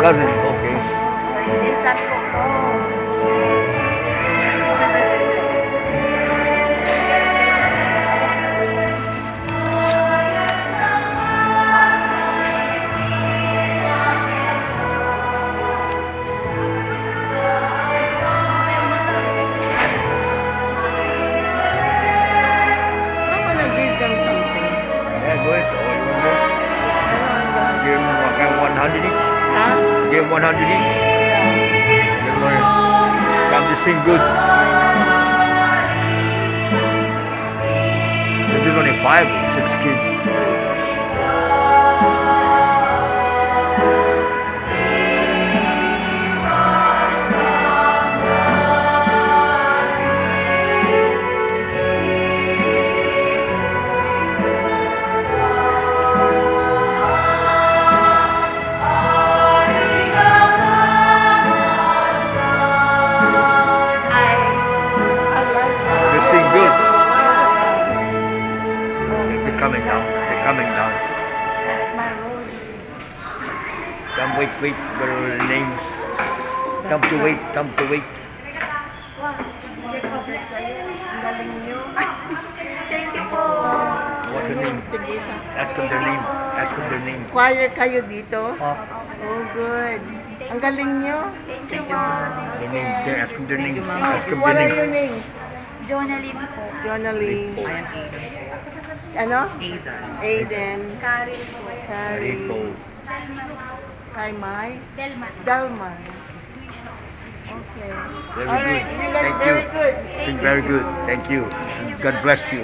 Garden, okay. Insan ko. I wanna give them something. Yeah, go ahead. Oh, you want more? Give them like 100 each. Huh? Give them 100 each. Give them come to sing good. There's only 5 or 6 kids. I like They sing good. They're coming down. They're coming down. That's my road. Come wait, wait for their names. Come to wait, come to wait. Ang galing nyo. Thank you po. What's her name? Tigisa. Ask them their name. Ask them their name. Choir kayo dito? Huh? Oh, good. Ang galing nyo. Thank you, Mom. Their name. There, ask them their name. Ma'am. Ask them What their are name. your names? Jonalyn po. Jonalie. I am Aiden. Ano? Aiden. Aiden. Karil po. Carrie. Rico. Kay Mai. Delman. Dalman. Okay. Very All right. good. You guys Thank very you. good. Very good. Thank you. God bless you.